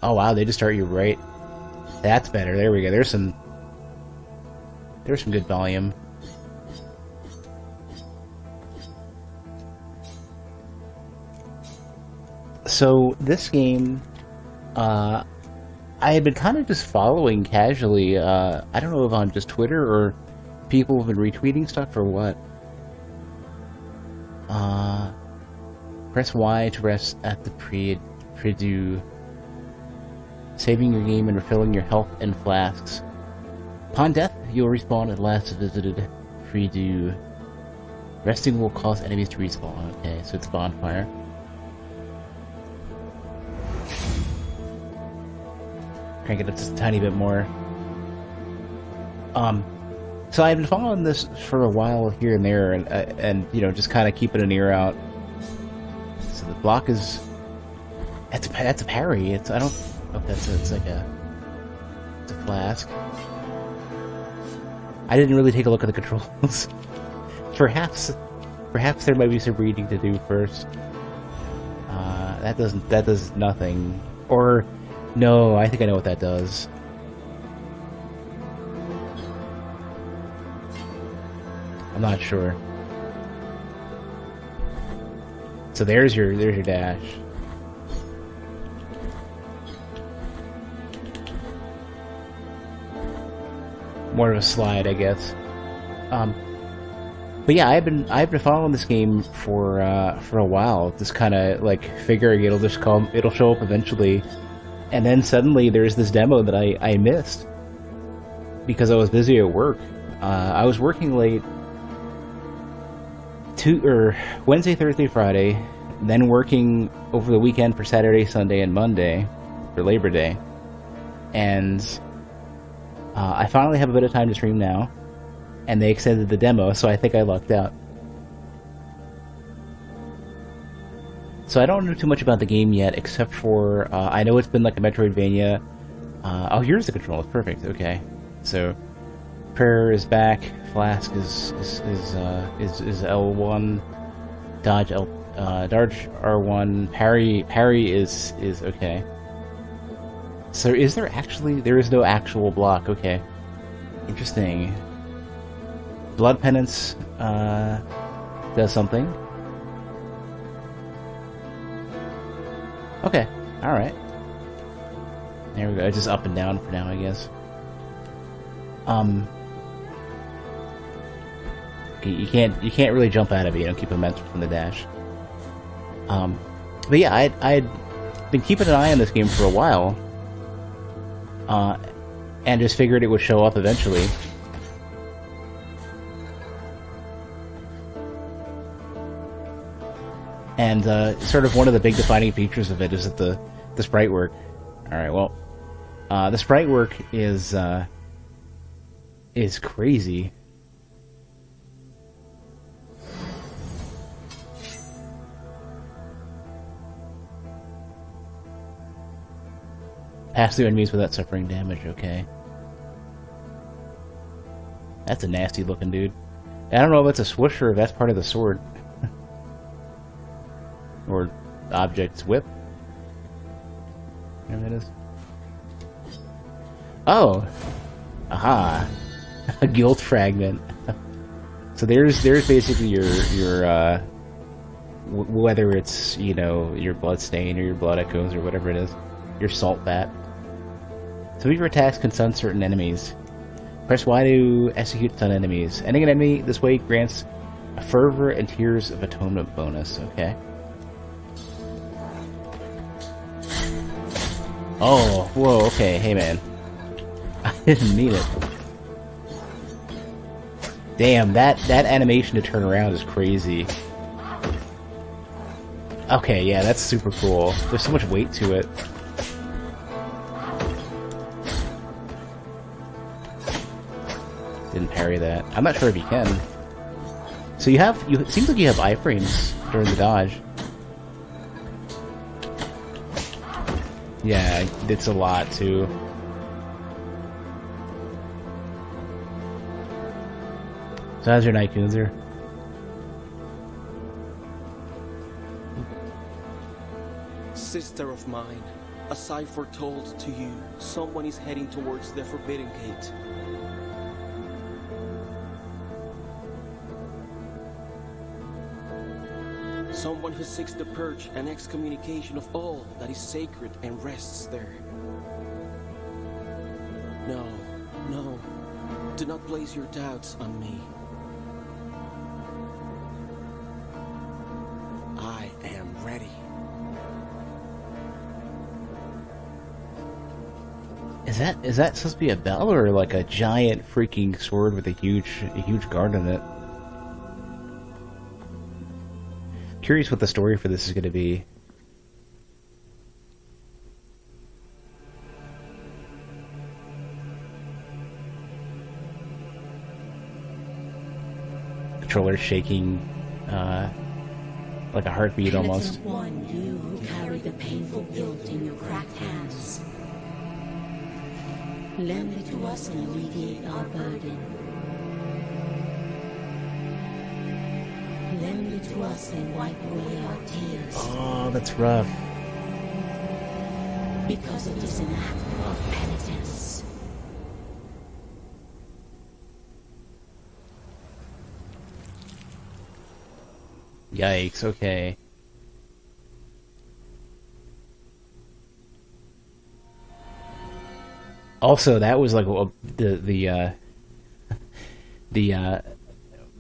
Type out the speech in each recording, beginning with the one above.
Oh wow, they just start you right. That's better. There we go. There's some good volume. So this game, I had been kind of just following casually. I don't know if on just Twitter or people have been retweeting stuff or what. Press Y to rest at the Prie-Dieu, saving your game and refilling your health and flasks. Upon death, you will respawn at last visited Prie-Dieu. Resting will cause enemies to respawn. Okay, so it's bonfire. Crank it up just a tiny bit more. So I've been following this for a while here and there, and you know, just kind of keeping an ear out. So the block is that's a parry. It's I don't know if it's like it's a flask. I didn't really take a look at the controls. Perhaps there might be some reading to do first. That does nothing. Or no, I think I know what that does. I'm not sure. So there's your dash. More of a slide, I guess. But yeah, I've been following this game for a while. Just kind of like figuring it'll show up eventually, and then suddenly there's this demo that I missed because I was busy at work. I was working late. Wednesday, Thursday, Friday, then working over the weekend for Saturday, Sunday, and Monday for Labor Day, and I finally have a bit of time to stream now, and they extended the demo, so I think I lucked out. So I don't know too much about the game yet, except for I know it's been like a Metroidvania. Oh, here's the controls. Perfect. Okay, so prayer is back. Flask is L1. Dodge R1. Parry is okay. So there is no actual block. Okay, interesting. Blood penance does something. Okay, all right. There we go. It's just up and down for now, I guess. You can't really jump out of it. You don't keep momentum from the dash. But yeah, I'd been keeping an eye on this game for a while, and just figured it would show up eventually. And sort of one of the big defining features of it is that the sprite work. All right, well, the sprite work is crazy. Pass through enemies without suffering damage, okay. That's a nasty looking dude. I don't know if that's a swoosh or if that's part of the sword. Or object's whip. There it is. Oh! Aha! A guilt fragment. So there's basically your whether it's, you know, your blood stain or your blood echoes or whatever it is. Your salt bat. Some of your attacks can stun certain enemies. Press Y to execute stun enemies. Ending an enemy this way grants a Fervor and Tears of Atonement bonus. Okay. Oh, whoa, okay, hey man. I didn't mean it. Damn, that animation to turn around is crazy. Okay, yeah, that's super cool. There's so much weight to it. Didn't parry that. I'm not sure if you can. So it seems like you have iframes during the dodge. Yeah, it's a lot too. So how's your night, Kunzer? Sister of mine, As I foretold to you, someone is heading towards the Forbidden Gate. Someone who seeks the purge and excommunication of all that is sacred and rests there. No, no, do not place your doubts on me. I am ready. Is that supposed to be a bell or like a giant freaking sword with a huge guard on it? Curious what the story for this is going to be. Controller shaking, like a heartbeat almost. One, you who carry the painful guilt in your cracked hands. Lend it to us and alleviate our burden. Lend it to us and wipe away our tears. Oh, that's rough. Because it is an act of penitence. Yikes, okay. Also, that was like the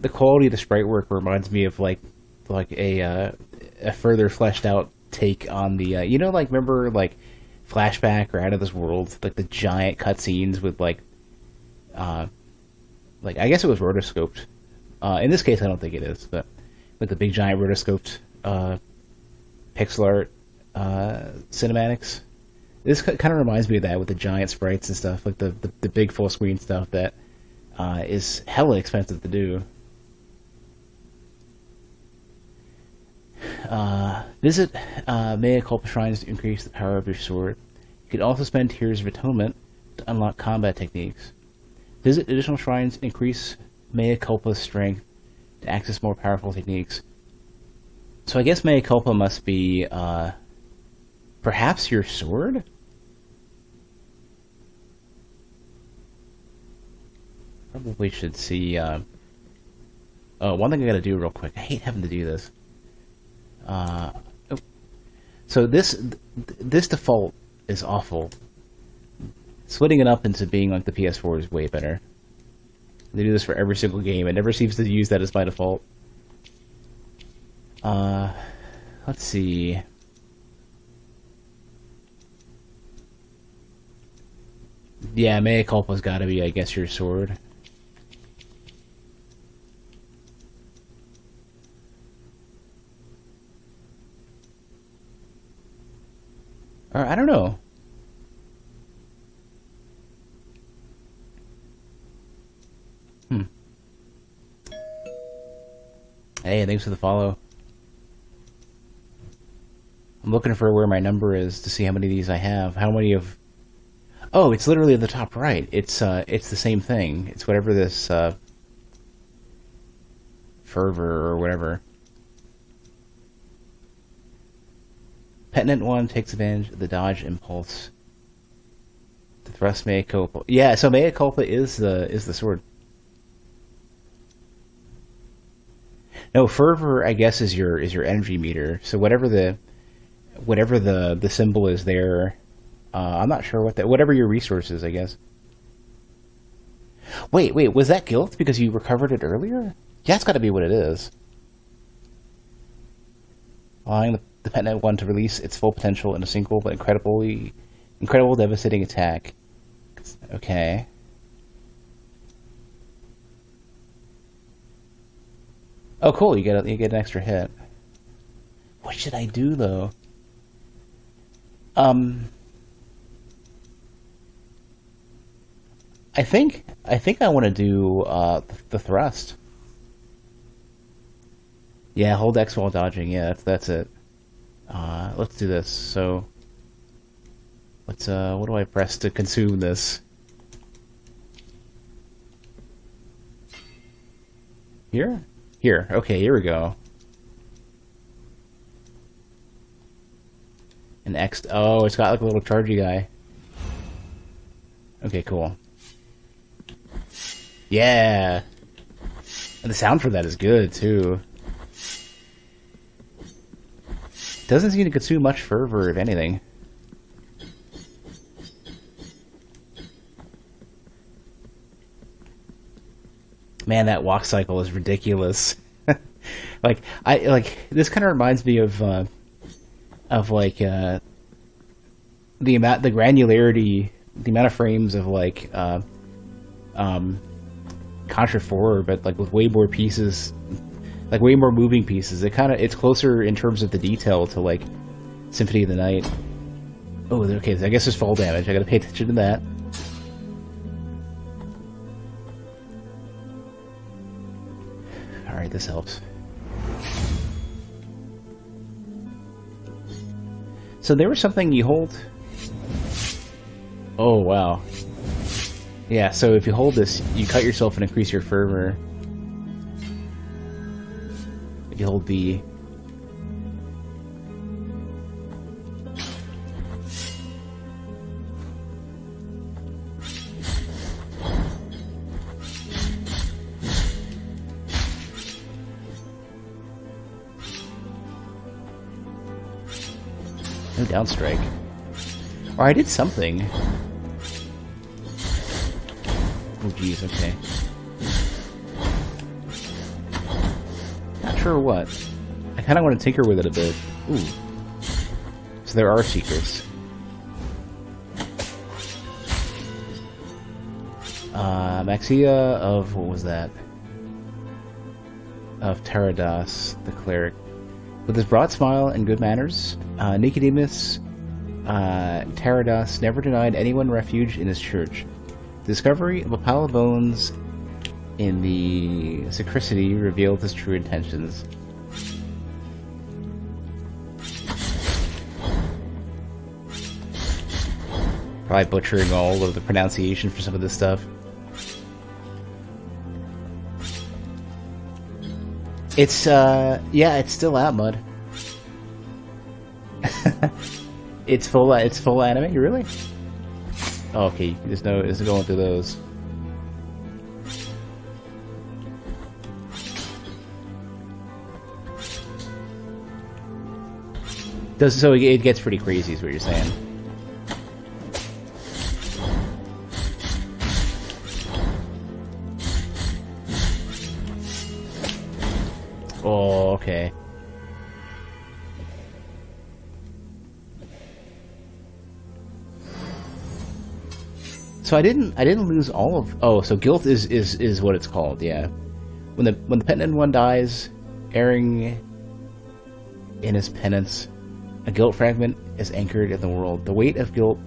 quality of the sprite work reminds me of like a further fleshed out take on the you know, like, remember like Flashback or Out of This World, like the giant cutscenes with like I guess it was rotoscoped. In this case, I don't think it is, but with the big giant rotoscoped pixel art cinematics. This kind of reminds me of that with the giant sprites and stuff, like the big full screen stuff that is hella expensive to do. Visit Mea Culpa shrines to increase the power of your sword. You can also spend Tears of Atonement to unlock combat techniques. Visit additional shrines and increase Mea Culpa's strength to access more powerful techniques. So I guess Mea Culpa must be perhaps your sword? Probably should see oh, one thing I gotta do real quick. I hate having to do this. Oh. So this default is awful. Splitting it up into being like the PS4 is way better. They do this for every single game. It never seems to use that as by default. Let's see. Yeah, Mea Culpa's gotta be, I guess, your sword. Or, I don't know. Hey, thanks for the follow. I'm looking for where my number is to see how many of these I have. How many of... Oh, it's literally at the top right. It's the same thing. It's whatever this, fervor or whatever. Petinent one takes advantage of the dodge impulse to thrust Mea Culpa. Yeah, so Mea Culpa is the sword. No, fervor, I guess, is your energy meter. So whatever the symbol is there, I'm not sure what that. Whatever your resource is, I guess. Wait, was that guilt because you recovered it earlier? Yeah, that's got to be what it is. Allowing the Petnet one to release its full potential in a single but incredible, devastating attack. Okay. Oh, cool! You get an extra hit. What should I do though? I think I want to do the thrust. Yeah, hold X while dodging. Yeah, that's it. Let's do this. So, let's. What do I press to consume this? Here. Okay, here we go. An X. Oh, it's got like a little chargy guy. Okay, cool. Yeah! And the sound for that is good, too. Doesn't seem to consume much fervor, if anything. Man, that walk cycle is ridiculous. Like, this kind of reminds me of like, the granularity, the amount of frames of, like, Contra 4, but, like, with way more pieces, like, way more moving pieces. It's closer in terms of the detail to, like, Symphony of the Night. Oh, okay, I guess there's fall damage. I gotta pay attention to that. Alright, this helps. So there was something you hold... Oh, wow. Yeah, so if you hold this, you cut yourself and increase your fervor. If you hold B. No downstrike. Or I did something. Oh geez, okay. Not sure what. I kinda want to tinker with it a bit. Ooh. So there are secrets. Maxia of... what was that? Of Teradas, the cleric. With his broad smile and good manners, Nicodemus Teradas never denied anyone refuge in his church. The discovery of a pile of bones in the sacristy revealed his true intentions. Probably butchering all of the pronunciation for some of this stuff. It's, yeah, it's still out, Mud. It's full anime, really? Oh, okay, there's going through those. So it gets pretty crazy, is what you're saying. Oh, okay. So I didn't lose all of... Oh, so guilt is what it's called, yeah. When the penitent one dies, erring in his penance, a guilt fragment is anchored in the world. The weight of guilt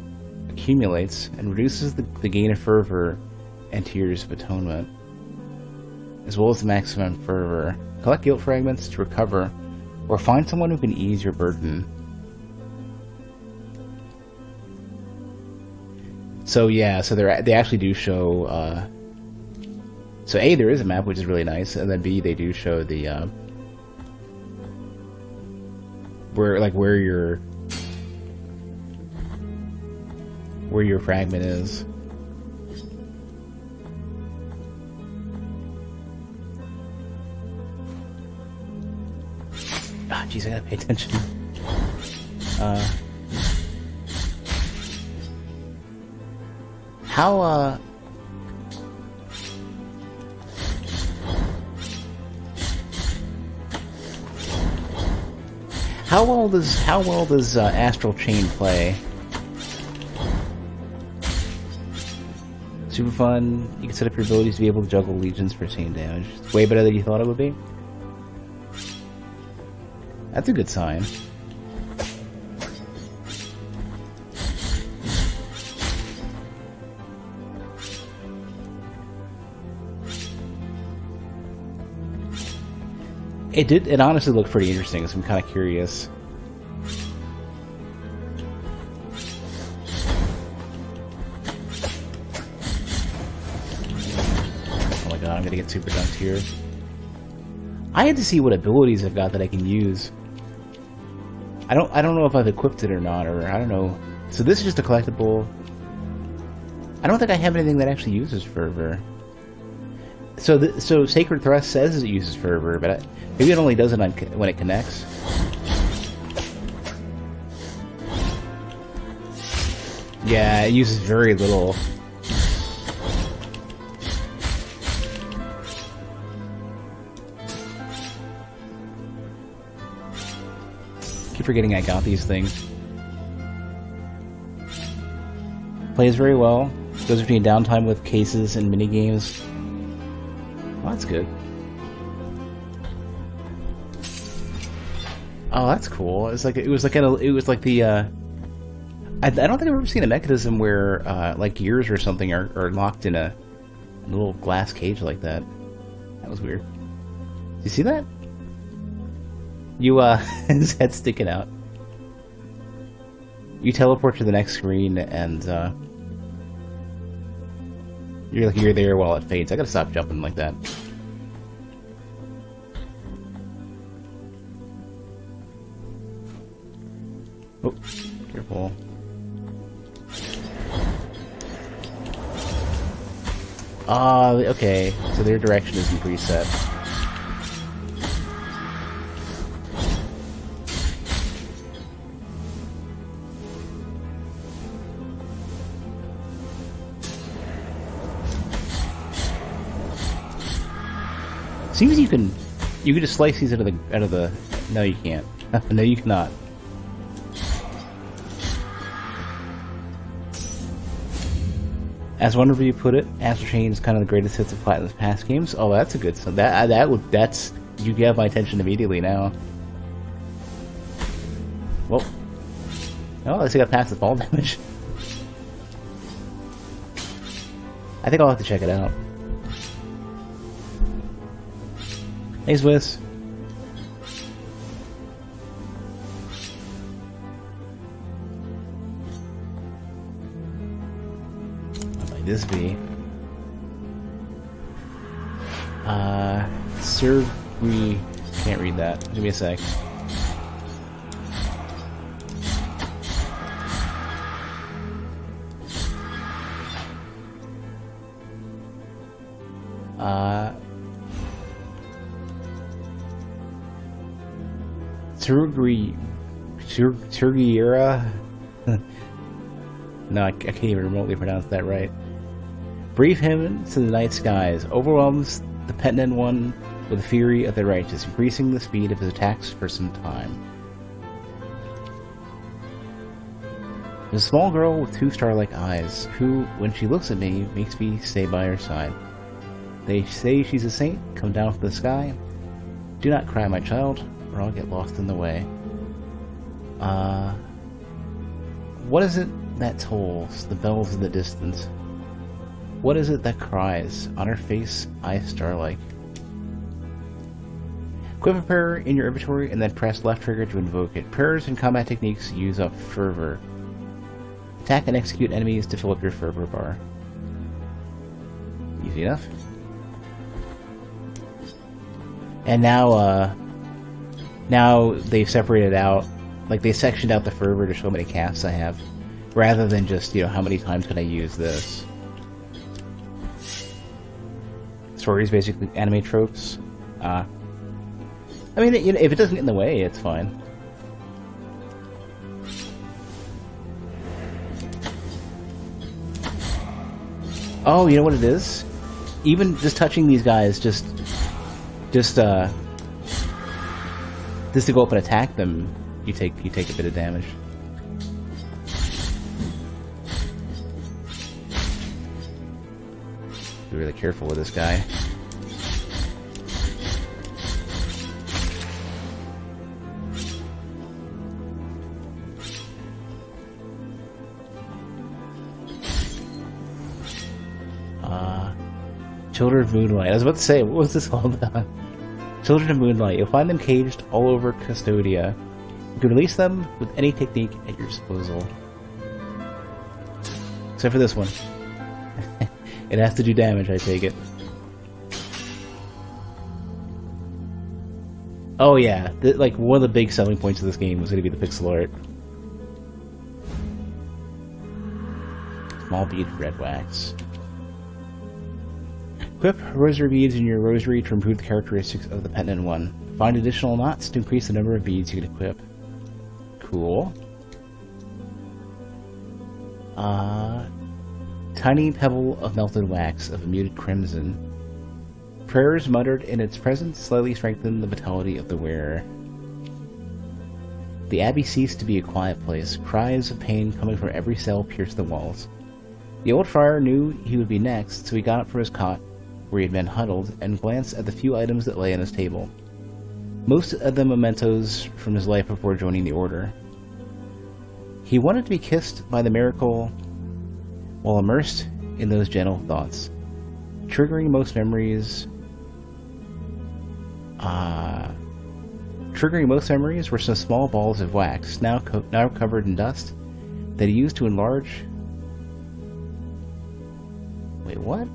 accumulates and reduces the gain of fervor and tears of atonement, as well as the maximum fervor. Collect guilt fragments to recover, or find someone who can ease your burden. So yeah, so they actually do show. So A, there is a map, which is really nice, and then B, they do show the where your fragment is. Ah, jeez, I gotta pay attention. How well does Astral Chain play? Super fun. You can set up your abilities to be able to juggle legions for chain damage. It's way better than you thought it would be. That's a good sign. It honestly looked pretty interesting, so I'm kind of curious. Oh my god, I'm gonna get super dunked here. I had to see what abilities I've got that I can use. I don't know if I've equipped it or not, or I don't know. So this is just a collectible. I don't think I have anything that actually uses fervor. So Sacred Thrust says it uses fervor, but maybe it only does it on, when it connects. Yeah, it uses very little. Keep forgetting I got these things. Plays very well. Goes between downtime with cases and minigames. Well, that's good. Oh, that's cool. It was like the. I don't think I've ever seen a mechanism where like gears or something are locked in a little glass cage like that. That was weird. Did you see that? His head's sticking out. You teleport to the next screen and you're there while it fades. I gotta stop jumping like that. Oh, careful. Okay. So their direction isn't preset. Seems you can just slice these out of the. No, you can't. No, you cannot. As whenever you put it, Astral Chain is kind of the greatest hits of Platinum's past games. Oh, that's a good one. That's you have my attention immediately now. Well, oh, at least I got past the fall damage. I think I'll have to check it out. Hey, Swiss. What might this be? Sir, we can't read that. Give me a sec. Turgiera? No, I can't even remotely pronounce that right. Brief him to the night skies, overwhelms the penitent one with the fury of the righteous, increasing the speed of his attacks for some time. There's a small girl with two star-like eyes, who, when she looks at me, makes me stay by her side. They say she's a saint, come down from the sky. Do not cry, my child, or I'll get lost in the way. What is it that tolls the bells in the distance? What is it that cries? On her face, eyes star-like. Equip a prayer in your inventory and then press left trigger to invoke it. Prayers and combat techniques use up fervor. Attack and execute enemies to fill up your fervor bar. Easy enough. And now they've separated out, like they sectioned out the fervor to show how many casts I have, rather than just, how many times can I use this. Stories basically anime tropes. I mean, if it doesn't get in the way, it's fine. Oh, you know what it is? Even just touching these guys, just to go up and attack them, you take a bit of damage. Be really careful with this guy. Children of Moonlight. I was about to say, what was this all about? Children of Moonlight. You'll find them caged all over Custodia. You can release them with any technique at your disposal. Except for this one. It has to do damage, I take it. Oh yeah, like one of the big selling points of this game was going to be the pixel art. Small bead red wax. Equip rosary beads in your rosary to improve the characteristics of the pendant one. Find additional knots to increase the number of beads you can equip. Cool. Tiny pebble of melted wax of a muted crimson. Prayers muttered in its presence slightly strengthen the vitality of the wearer. The abbey ceased to be a quiet place. Cries of pain coming from every cell pierced the walls. The old friar knew he would be next, so he got up from his cot, where he had been huddled, and glanced at the few items that lay on his table. Most of them mementos from his life before joining the order. He wanted to be kissed by the miracle while immersed in those gentle thoughts. Triggering most memories were some small balls of wax, now covered in dust, that he used to enlarge... Wait, what?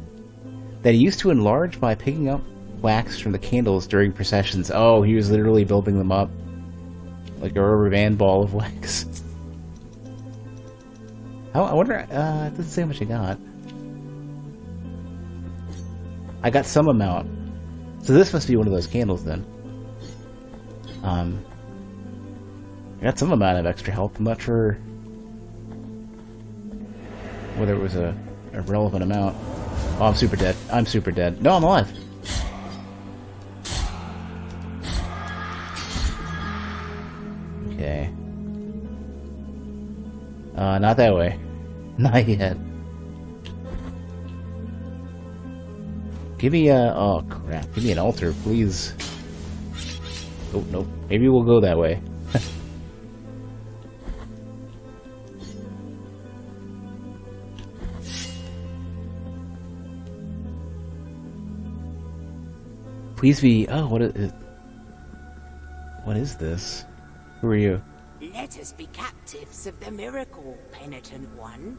That he used to enlarge by picking up wax from the candles during processions. Oh, he was literally building them up like a rubber band ball of wax. I wonder, it doesn't say how much I got. I got some amount. So this must be one of those candles then. I got some amount of extra health. I'm not sure whether it was a relevant amount. Oh, I'm super dead. I'm super dead. No, I'm alive. Okay. Not that way. Not yet. Give me a... Oh, crap. Give me an altar, please. Oh, nope. Maybe we'll go that way. Please be... Oh, what is this? Who are you? Let us be captives of the miracle, penitent one.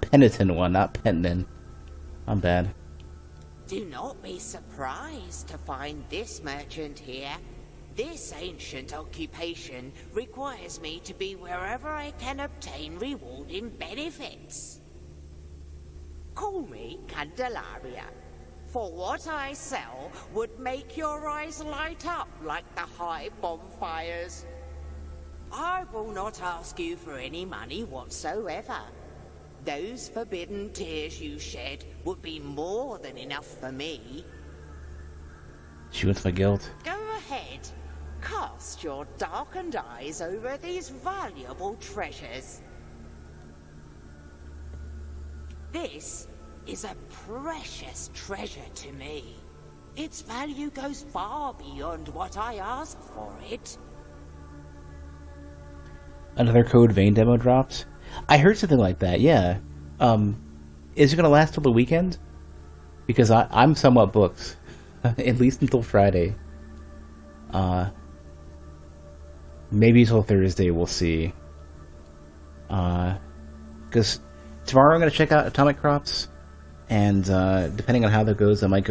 Penitent one, not penitent. I'm bad. Do not be surprised to find this merchant here. This ancient occupation requires me to be wherever I can obtain rewarding benefits. Call me Candelaria, for what I sell would make your eyes light up like the high bonfires. I will not ask you for any money whatsoever. Those forbidden tears you shed would be more than enough for me. She wants my guilt. Go ahead. Cast your darkened eyes over these valuable treasures. This is a precious treasure to me. Its value goes far beyond what I ask for it. Another Code Vein demo drops? I heard something like that, yeah. Is it going to last till the weekend? Because I'm somewhat booked. At least until Friday. Maybe till Thursday, we'll see. Because tomorrow I'm going to check out Atomic Crops. And depending on how that goes, I might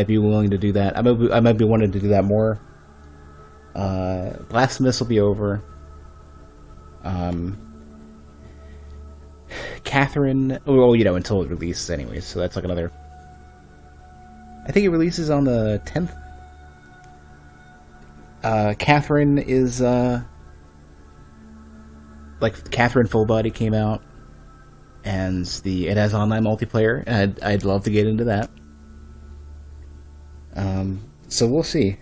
be willing to do that. I might be wanting to do that more. Blasphemous will be over. Catherine, well, until it releases anyway, so that's like another... I think it releases on the 10th. Catherine is, like, Catherine Full Body came out, and it has online multiplayer, and I'd love to get into that. So we'll see.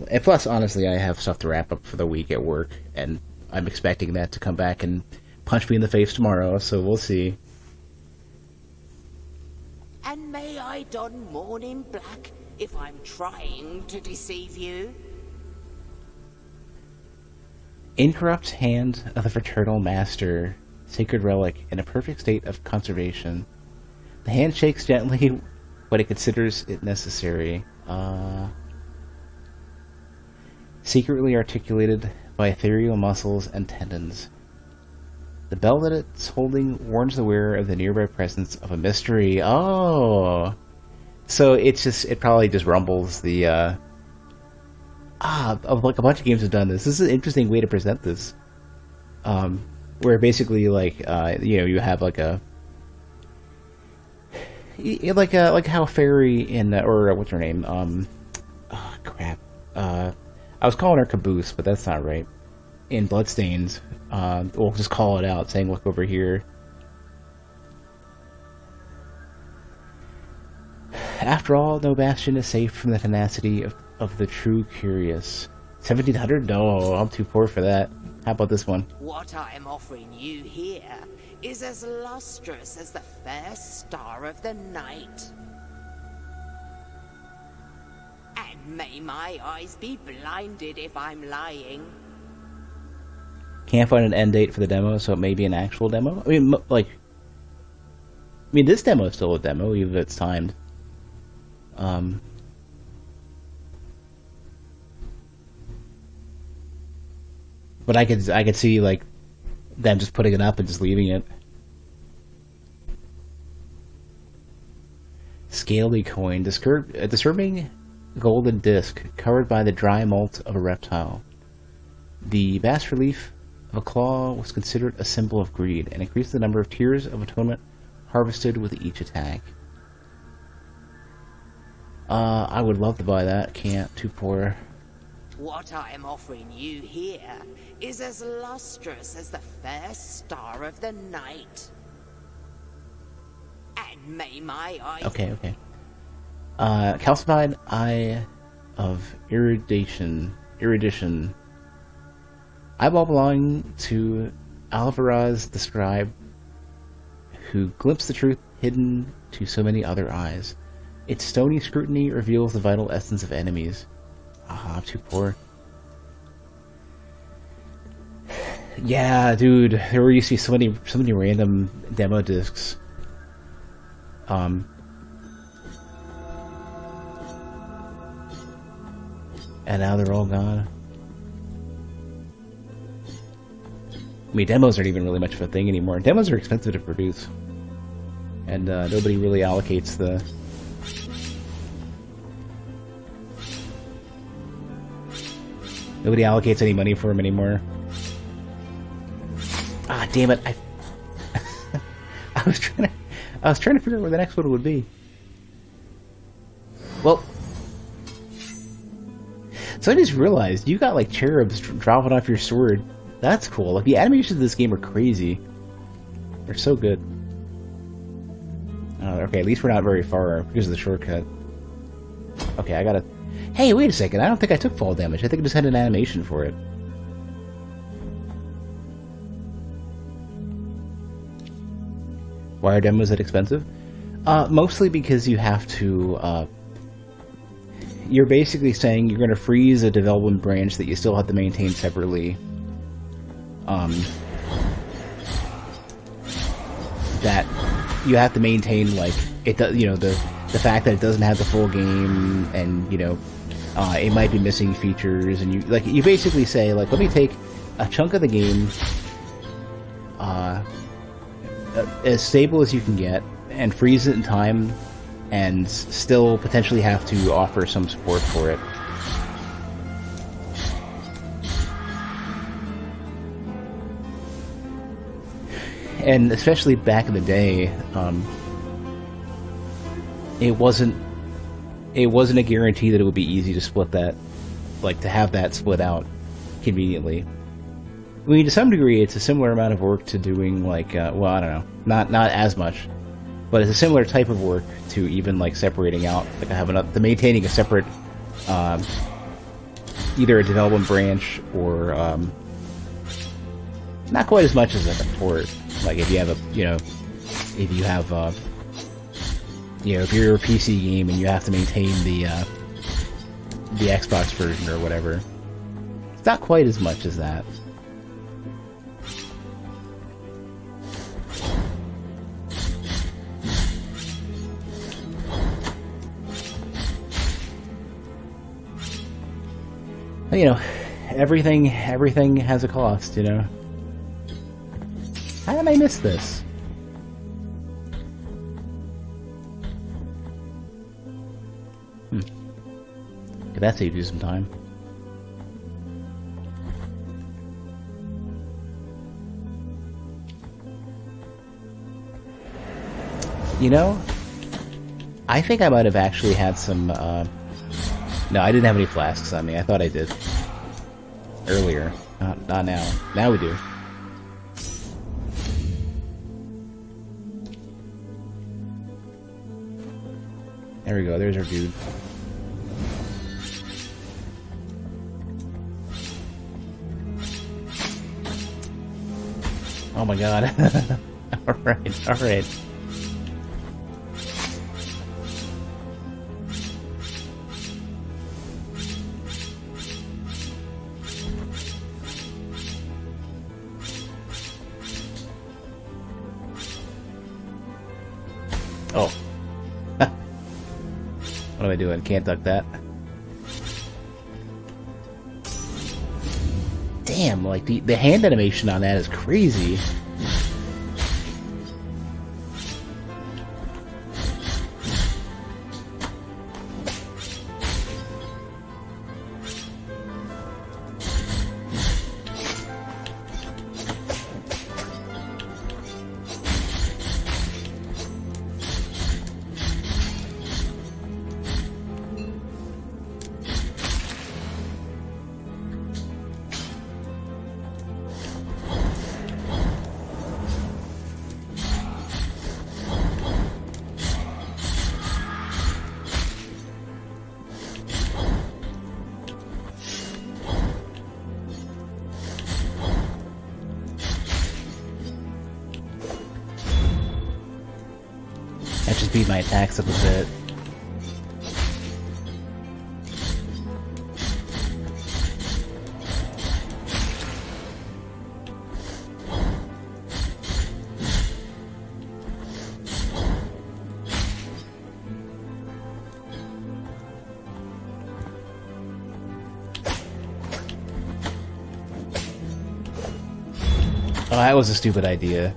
And plus, honestly, I have stuff to wrap up for the week at work, and I'm expecting that to come back and punch me in the face tomorrow, so we'll see. And may I don mourning black if I'm trying to deceive you? Incorrupt hand of the Fraternal Master, sacred relic in a perfect state of conservation. The hand shakes gently when it considers it necessary. Secretly articulated by ethereal muscles and tendons. The bell that it's holding warns the wearer of the nearby presence of a mystery. Oh! So it probably just rumbles the of like a bunch of games have done this. This is an interesting way to present this. Where basically like you have like a like how Fairy in or what's her name? Crap. I was calling her Caboose, but that's not right. In Bloodstained, we'll just call it out, saying, "Look over here." After all, no bastion is safe from the tenacity of the true curious. 1700? No, I'm too poor for that. How about this one? What I am offering you here is as lustrous as the first star of the night. And may my eyes be blinded if I'm lying. Can't find an end date for the demo, so it may be an actual demo. I mean, this demo is still a demo, even if it's timed. But I could see like them just putting it up and just leaving it. Scaly coin, a disturbing golden disc covered by the dry molt of a reptile. The bas relief of a claw was considered a symbol of greed and increased the number of tears of atonement harvested with each attack. I would love to buy that. Can't. Too poor. What I am offering you here is as lustrous as the first star of the night. And may my eyes... Okay. Calcified Eye of Erudition. Eyeball belonging to Alvaraz the Scribe, who glimpsed the truth hidden to so many other eyes. Its stony scrutiny reveals the vital essence of enemies. I'm too poor. Yeah, dude, there used to be so many random demo discs. And now they're all gone. I mean, demos aren't even really much of a thing anymore. Demos are expensive to produce. And nobody really allocates the... Nobody allocates any money for them anymore. Ah, damn it! I was trying to figure out where the next one would be. Well, so I just realized you got like cherubs dropping off your sword. That's cool. Like the animations of this game are crazy. They're so good. Okay, at least we're not very far because of the shortcut. Okay, I gotta... Hey, wait a second. I don't think I took fall damage. I think I just had an animation for it. Why are demos that expensive? Mostly because you have to... you're basically saying you're going to freeze a development branch that you still have to maintain separately. That you have to maintain, like, it does, the fact that it doesn't have the full game, and, it might be missing features, and you basically say, like, let me take a chunk of the game, as stable as you can get, and freeze it in time, and still potentially have to offer some support for it. And especially back in the day, it wasn't a guarantee that it would be easy to split that, like to have that split out conveniently. I mean, to some degree, it's a similar amount of work to doing like, well, I don't know, not as much, but it's a similar type of work to even like separating out, like to maintaining a separate, either a development branch or not quite as much as like a port. Like if you have if you're a PC game and you have to maintain the Xbox version or whatever, it's not quite as much as that. Everything has a cost, How did I miss this? Okay, that saved you some time. You know, I think I might have actually had some, no, I didn't have any flasks on me. I thought I did. Earlier. Not now. Now we do. There we go, there's our dude. Oh my god. Alright, alright. Oh. What am I doing? Can't duck that. Damn, like the hand animation on that is crazy. That just beat my attacks up a bit. Oh, that was a stupid idea.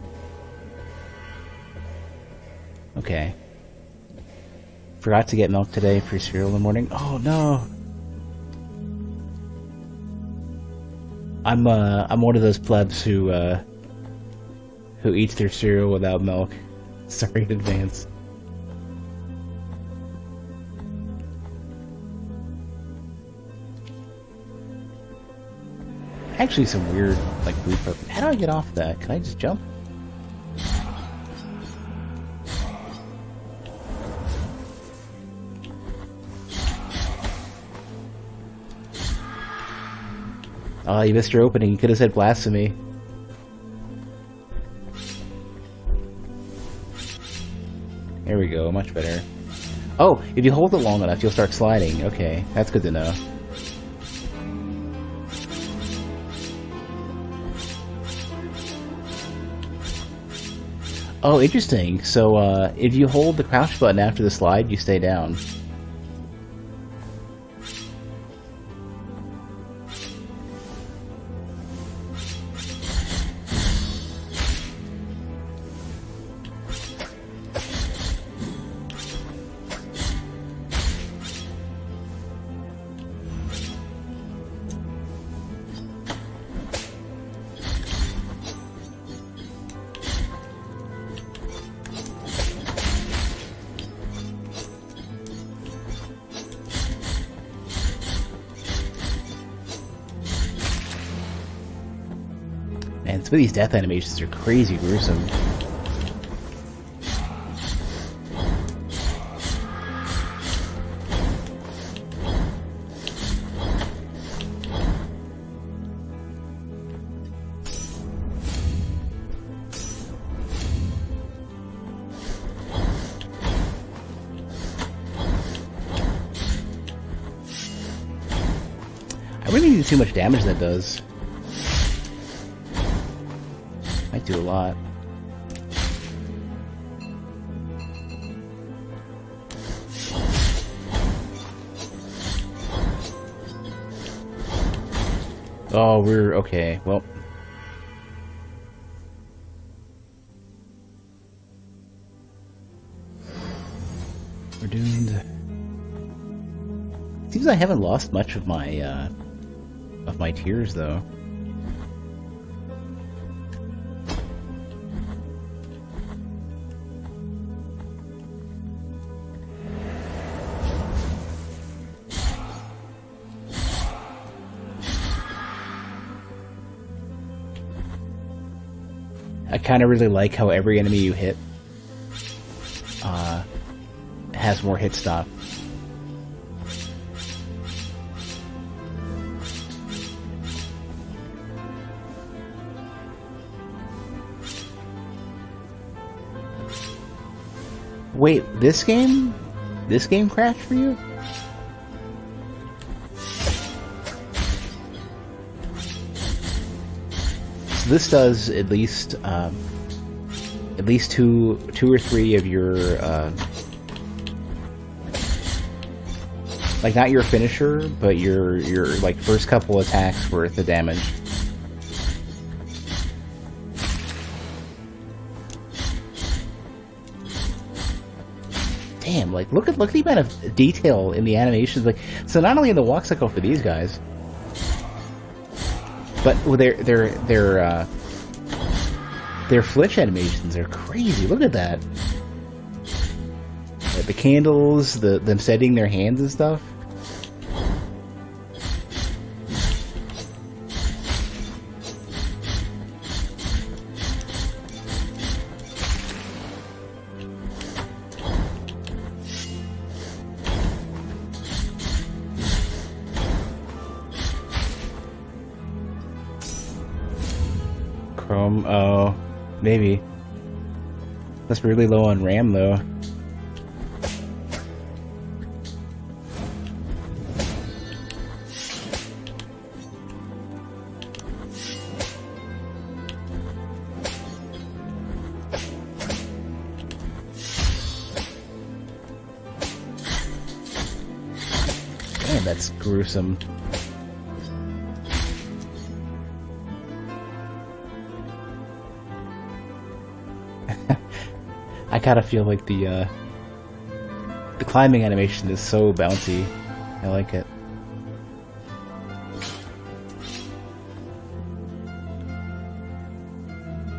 Okay. Forgot to get milk today for cereal in the morning. Oh no. I'm one of those plebs who eats their cereal without milk. Sorry in advance. Actually, some weird like food. How do I get off that? Can I just jump? Oh, you missed your opening. You could have said Blasphemy. There we go, much better. Oh, if you hold it long enough, you'll start sliding. Okay, that's good to know. Oh, interesting. So, if you hold the crouch button after the slide, you stay down. And some of these death animations are crazy gruesome. I really do too much damage that does. Might do a lot. Oh, we're okay. Well, we're doomed. Seems I haven't lost much of my tears though. I kind of really like how every enemy you hit has more hit stop. Wait, this game? This game crashed for you? So this does at least two or three of your like not your finisher, but your like first couple attacks worth of damage. Damn, like look at the amount of detail in the animations. Like, so not only in the walk cycle for these guys, but their flitch animations are crazy. Look at that. The candles, them setting their hands and stuff. Chrome, oh, maybe. That's really low on RAM though. Man, that's gruesome. I gotta feel like the climbing animation is so bouncy. I like it.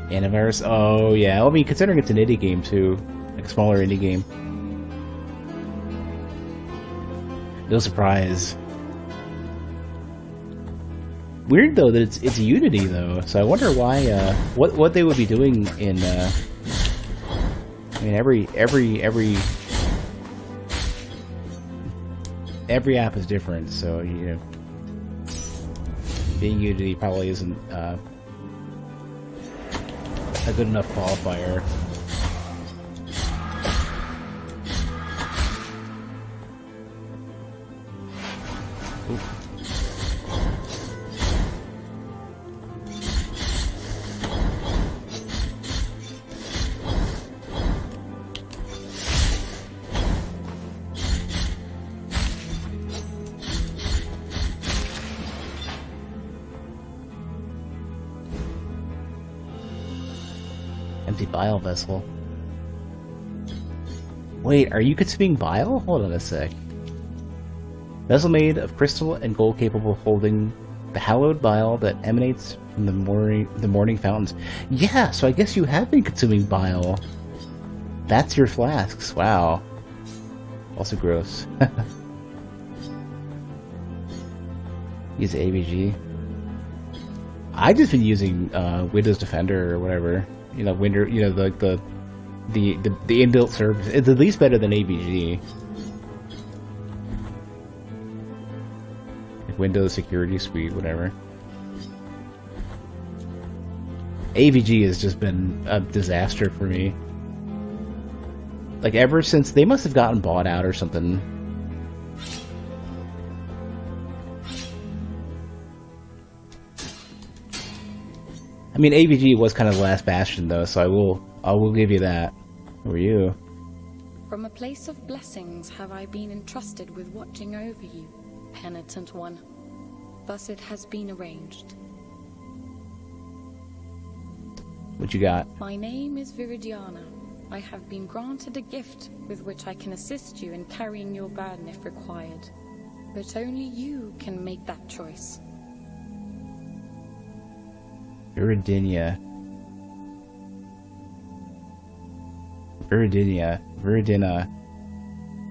Antivirus? Oh yeah. I mean, considering it's an indie game too, like a smaller indie game. No surprise. Weird though that it's Unity though, so I wonder why. What they would be doing in. I mean, every app is different, so you know, being Unity probably isn't a good enough qualifier. Oop. Empty bile vessel. Wait, are you consuming bile? Hold on a sec. Vessel made of crystal and gold capable of holding the hallowed bile that emanates from the morning fountains. Yeah, so I guess you have been consuming bile. That's your flasks. Wow. Also gross. Use AVG. I've just been using Windows Defender or whatever. You know, like the inbuilt service. It's at least better than AVG. Like Windows Security Suite, whatever. AVG has just been a disaster for me. Like ever since they must have gotten bought out or something. I mean, AVG was kind of the last bastion, though, so I will give you that. Who are you? From a place of blessings have I been entrusted with watching over you, penitent one. Thus it has been arranged. What you got? My name is Viridiana. I have been granted a gift with which I can assist you in carrying your burden if required. But only you can make that choice. Viridinia. Viridina.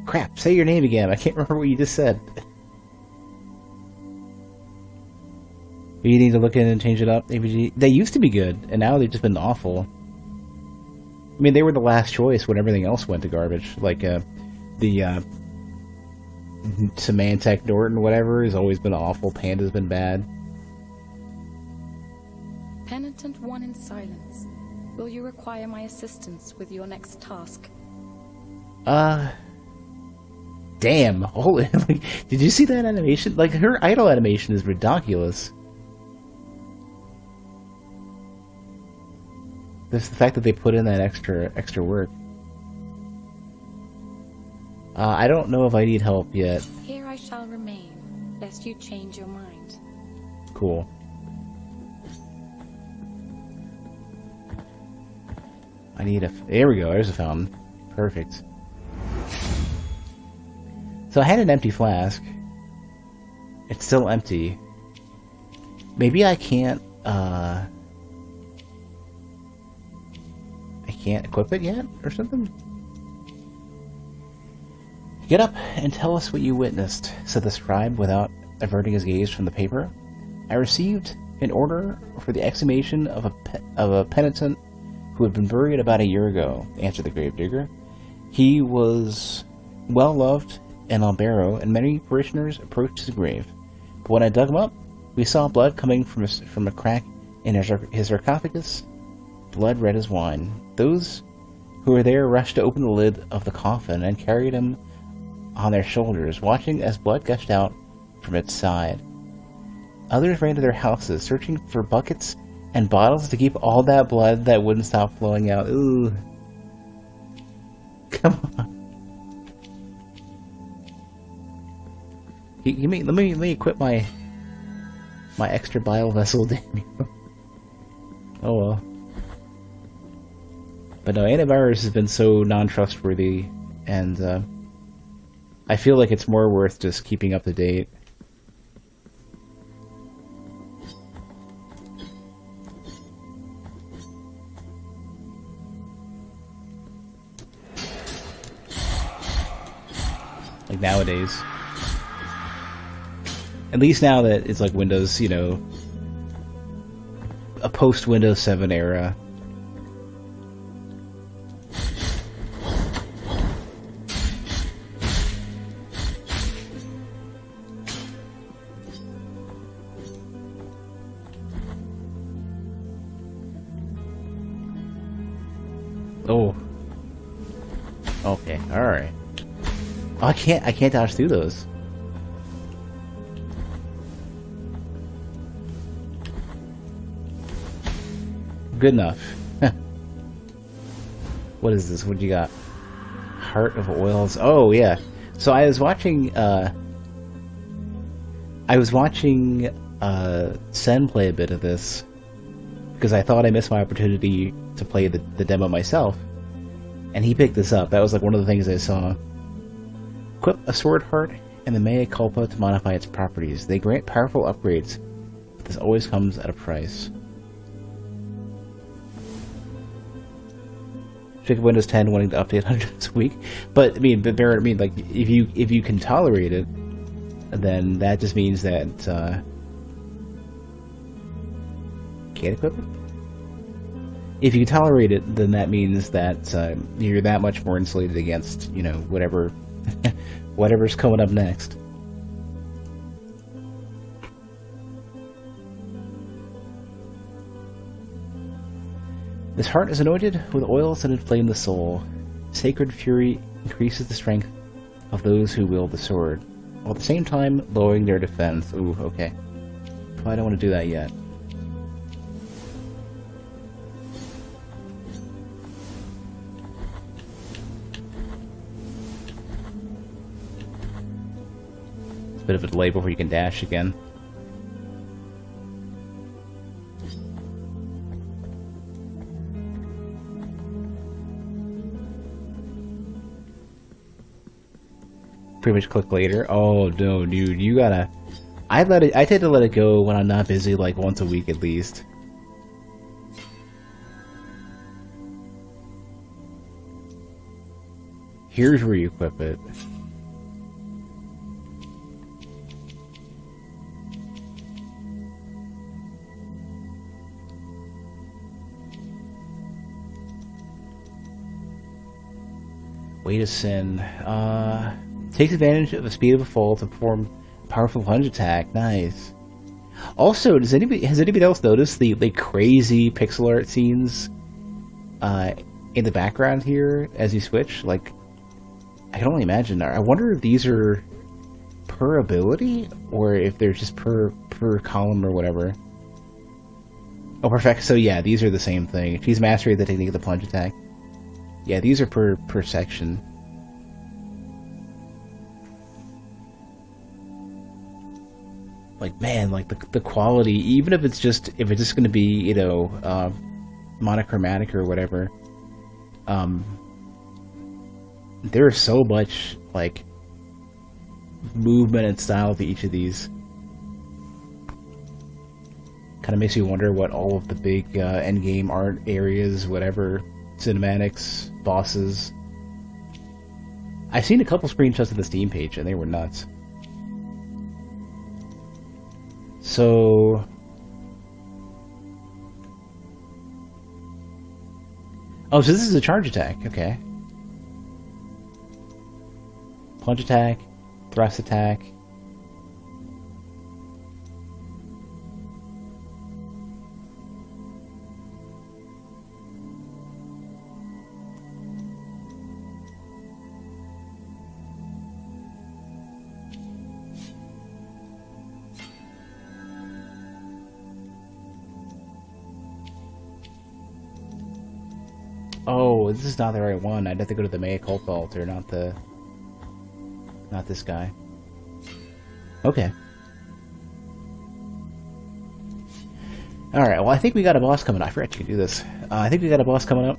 Crap, say your name again. I can't remember what you just said. You need to look in and change it up. ABG. They used to be good, and now they've just been awful. I mean, they were the last choice when everything else went to garbage. Like, the, Symantec Norton, whatever, has always been awful. Panda's been bad. Penitent One in silence. Will you require my assistance with your next task? Damn. Holy, like, did you see that animation? Like, her idol animation is ridiculous. Just the fact that they put in that extra work. I don't know if I need help yet. Here I shall remain, lest you change your mind. Cool. I need a... There we go, there's a fountain. Perfect. So I had an empty flask. It's still empty. Maybe I can't, I can't equip it yet, or something? Get up and tell us what you witnessed, said the scribe without averting his gaze from the paper. I received an order for the exhumation of a penitent who had been buried about a year ago, answered the gravedigger. He was well loved in Albero, and many parishioners approached his grave. But when I dug him up, we saw blood coming from a crack in his sarcophagus, blood red as wine. Those who were there rushed to open the lid of the coffin and carried him on their shoulders, watching as blood gushed out from its side. Others ran to their houses, searching for buckets and bottles to keep all that blood that wouldn't stop flowing out. Ooh. Come on. Let me equip my extra bile vessel, damn you. Oh well. But no, antivirus has been so non-trustworthy, and I feel like it's more worth just keeping up to date. Like nowadays. At least now that it's like Windows, you know, a post-Windows 7 era. Oh. Okay, alright. Oh, I can't dodge through those. Good enough. What is this? What do you got? Heart of Oils. Oh yeah. So I was watching Sen play a bit of this because I thought I missed my opportunity to play the demo myself, and he picked this up. That was like one of the things I saw. Equip a sword heart and the mea culpa to modify its properties. They grant powerful upgrades, but this always comes at a price. Windows 10 wanting to update hundreds a week, but I mean, like if you can tolerate it, then that just means that can't equip it. If you can tolerate it, then that means that you're that much more insulated against, you know, whatever's coming up next. This heart is anointed with oils that inflame the soul. Sacred fury increases the strength of those who wield the sword, while at the same time lowering their defense. Ooh, okay. Probably don't want to do that yet. It's a bit of a delay before you can dash again. pretty much click later. Oh no, dude, you gotta. I tend to let it go when I'm not busy, like once a week at least. Here's where you equip it. Way to sin. Takes advantage of the speed of a fall to perform a powerful plunge attack. Nice. Also, has anybody else noticed the crazy pixel art scenes in the background here as you switch? Like, I can only imagine. I wonder if these are per ability or if they're just per column or whatever. Oh, perfect. So yeah, these are the same thing. She's mastered the technique of the plunge attack. Yeah, these are per section. Like, man, like the quality, even if it's just going to be, you know, monochromatic or whatever, there's so much like movement and style to each of these. Kind of makes you wonder what all of the big end game art areas, whatever, cinematics, bosses. I've seen a couple screenshots of the Steam page and they were nuts. So oh, so this is a charge attack, okay. Plunge attack, thrust attack. Oh, this is not the right one. I'd have to go to the Mea Culpa altar, not this guy. Okay. Alright, well I think we got a boss coming up. I forgot you could do this. I think we got a boss coming up.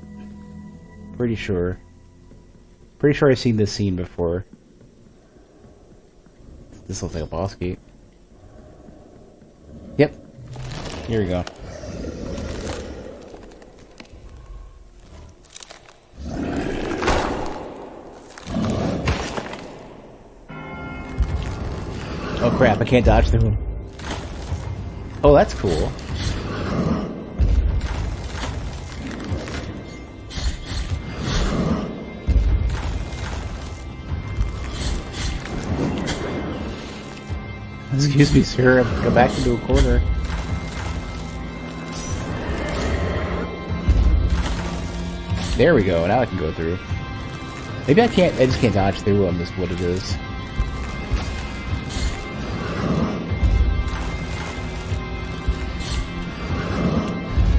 Pretty sure. Pretty sure I've seen this scene before. This looks like a boss gate. Yep. Here we go. Oh crap, I can't dodge through him. Oh, that's cool. Excuse me, sir, I've come back into a corner. There we go, now I can go through. Maybe I just can't dodge through them, is what it is.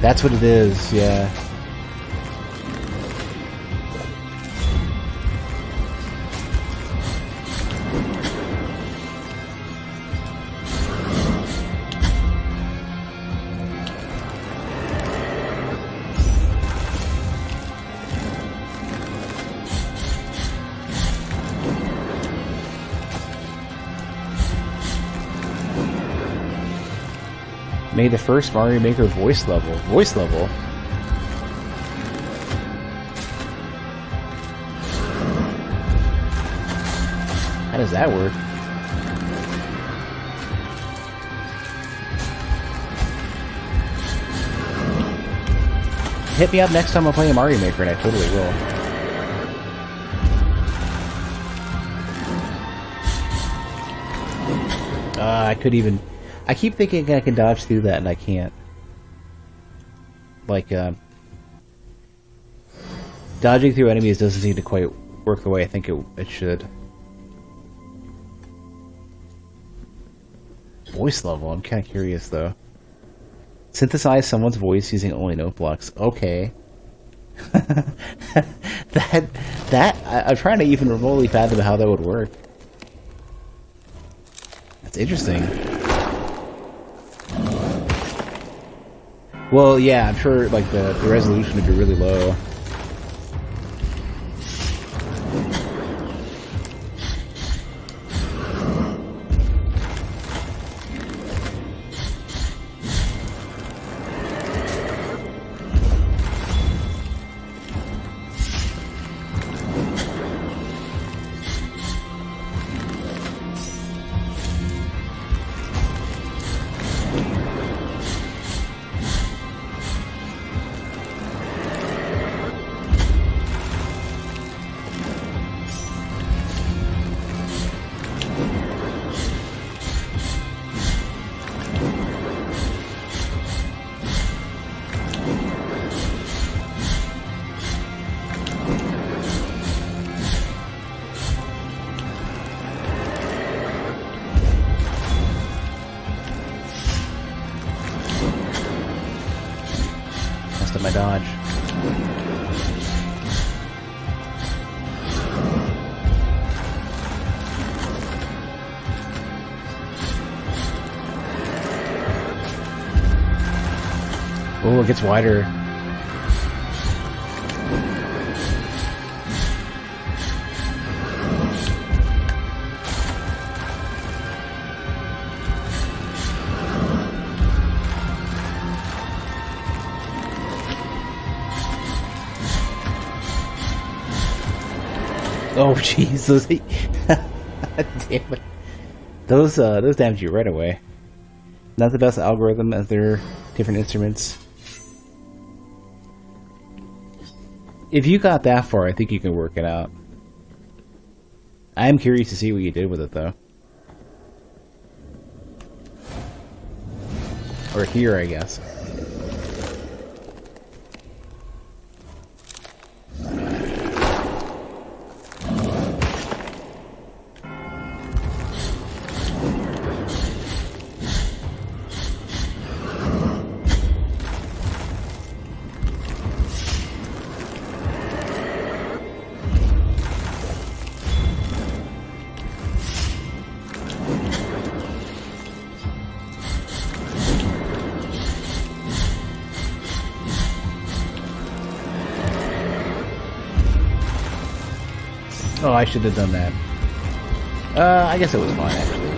That's what it is, yeah. Made the first Mario Maker voice level. Voice level? How does that work? Hit me up next time I'm playing Mario Maker, and I totally will. I could even... I keep thinking I can dodge through that, and I can't. Like, dodging through enemies doesn't seem to quite work the way I think it should. Voice level, I'm kind of curious, though. Synthesize someone's voice using only note blocks. Okay. I'm trying to even remotely fathom how that would work. That's interesting. Well, yeah, I'm sure like the resolution would be really low. my dodge. Oh, it gets wider. Oh jeez, those damn it. Those damage you right away. Not the best algorithm as their different instruments. If you got that far, I think you can work it out. I am curious to see what you did with it though. Or here, I guess. Oh, I should have done that. I guess it was fine, actually.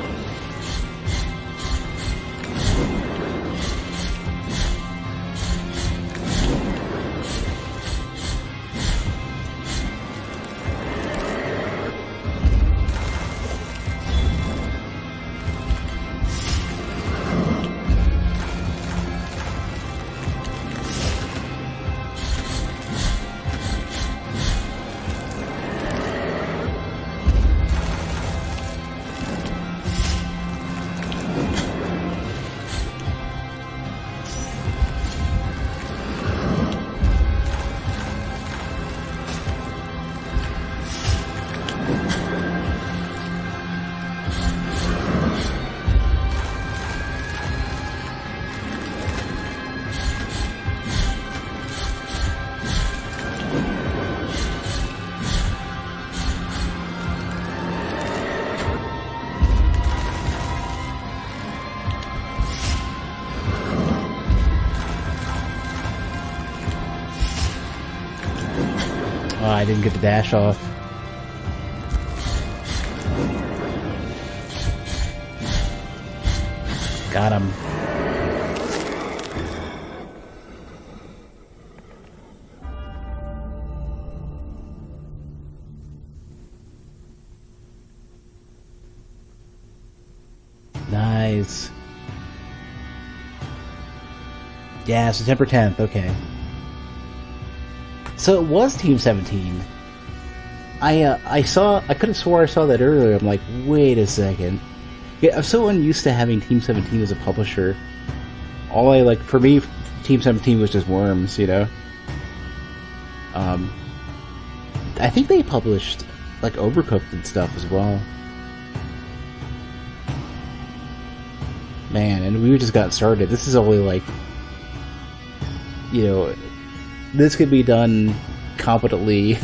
Oh, I didn't get the dash off. Got him. Nice. Yeah, September 10th, okay. So it was Team 17. I could have swore I saw that earlier. I'm like, wait a second. Yeah, I'm so unused to having Team 17 as a publisher. For me, Team 17 was just Worms, you know? I think they published, like, Overcooked and stuff as well. Man, and we just got started. This is only, like, you know, this could be done competently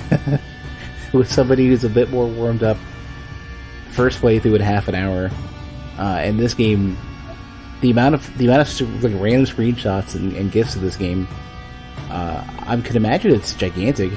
with somebody who's a bit more warmed up. First playthrough in half an hour. And this game, the amount of like random screenshots and gifs of this game, I could imagine it's gigantic.